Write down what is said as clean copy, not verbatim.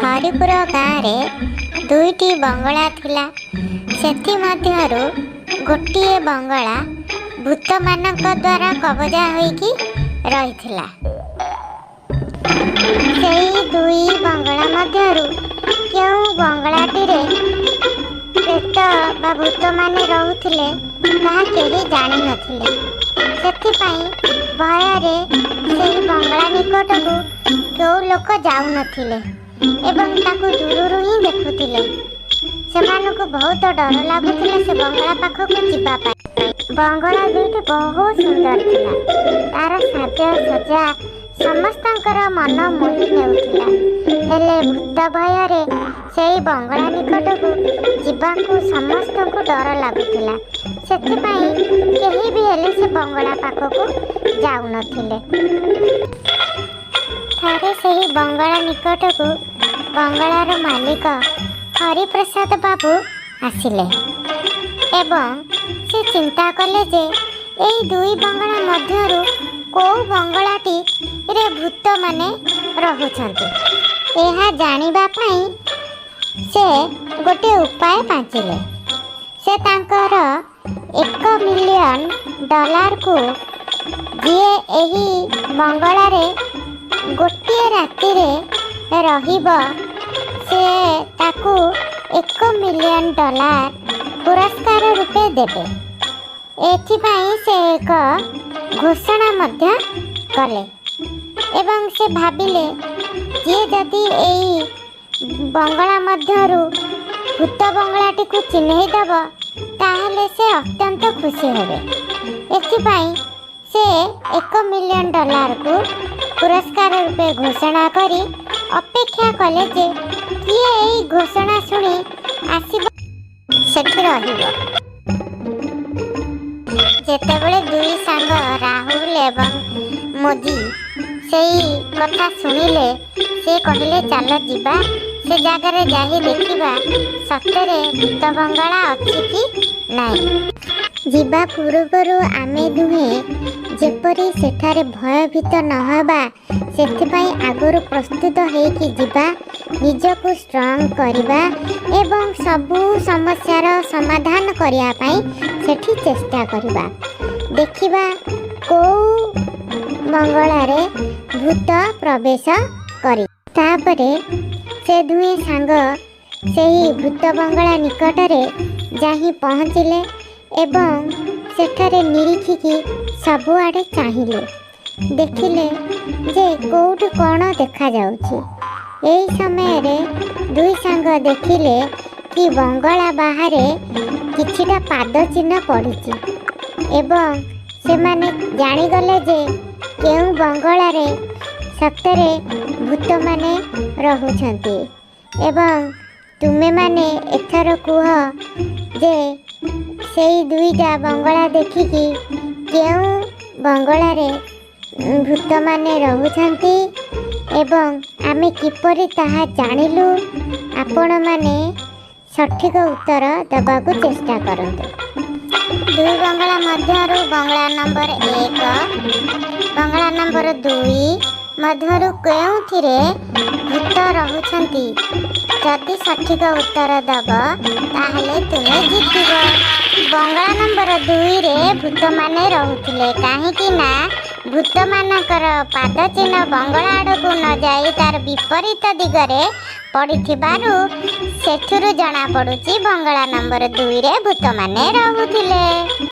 हरिपुर गाँव दुईटी बंगला थिला। सेथि मध्यरु गोटिए बंगला भूत मानक द्वारा कब्जा होइकी रहिथिला। सेई दुई बंगला मध्यरु केउ बंगलाटीरे प्रेत बा भूत माने रहुथिले ताहा केही जानि नथिले। सेथिपाई भୟରେ सेई बंगला निकटकू केउ लोक जाउ नथिले एवं ताकू दूररू ही देखुथिले। सेमानकू बहुत डर लागुथिला से बंगला पाखकू जिबा पाई। बंगला दुईटी बहुत सुंदर थिला। तार साज सजा समस्तंकर मन मोहि नेउथिला। हेले भूत भୟରେ सेई बंगला निकटकू जिबाकू समस्तंकू डर लागुथिला। सेथिपाई केही भी हेले से बंगला पाखकू जाउ नथिले। थारे सेही बंगला निकटकू बंगलार मालिक हरिप्रसाद बाबू आसिले एवं से चिंता कले जे एई दुई बंगला मध्यरु को बंगलाटी रे भूत माने रहुछन्ति। एहा जानिबा पई से गोटे उपाय पाचिले। से तांकर $1 मिलियन को जिए एही बंगलारे गोटिए राति रे रहिब से ताकू $1 मिलियन पुरस्कार रूपे देबे। एथिपाई से एक घोषणा मध्य कले एवं से भाबिले जे जदि एई बंगला मध्यरु भूत बंगलाटी को चिन्हई दब ताहले से अत्यंत खुशी हेबे। एथिपाई से $1 मिलियन को पुरस्कार रूपे घोषणा करी अपेक्षा कले जे किए एई घोषणा सुनी आसीब सेठी रहिब। जेतेबेले दुई सांग राहुल एवं मोदी सेई कथा सुनिले से कहिले चल जिबा से जगार जाही देखिबा सतरे भूत बंगला अछि कि नाही। जिबा पूर्वरु आमे दुहे जेपरी सेठारे भयभीत नहबा सेथिपाई आगरु प्रस्तुत हेकी जिबा निजको स्ट्रॉंग करिबा एवं सबु समस्यार समाधान करिया पाई सेठी चेष्टा करिबा। देखिबा को बंगलारे भूत प्रवेश करी। तापरे से दुहे सांग सेही भूत बंगला निकटरे जाही पहुँचिले एवं सेठारे निरीखिकी सबुआड़े चाहिले। देखिले जे कोउठी कौन देखा जाउछि। एई समय रे दुई सांग देखिले कि बंगला बाहरे किछिटा पाद चिन्ह पड़िछि एवं सेमाने जानिगले जे केउ बंगला रे सतरे भूत माने रहुछन्ति एवं तुमे माने एथर कुह जे सेई दुईटा बंगला देखिकी केउ बंगला रे भूत माने रहुछन्ति एवं आमे किपरि ताहा जानिलु। आपण माने सठिक उत्तर देबाकू चेष्टा करंतु। दुई बंगला मध्यरु बंगला नंबर 1 बंगला नंबर 2 मध्यरु केउथिरे भूत रहुछन्ति जदि सठिक उत्तर दब ताहले तुमे जितिब। बंगला नंबर 2 रे भूत माने रहुथिले काहेकि ना भूत मानकर पाद चिन्ह बंगला आड़कू न जाई तार विपरीत दिगरे पड़िथिबारु सेठुरु जଣା पड़ुछि बंगला नंबर 2 रे भूत माने रहुथिले।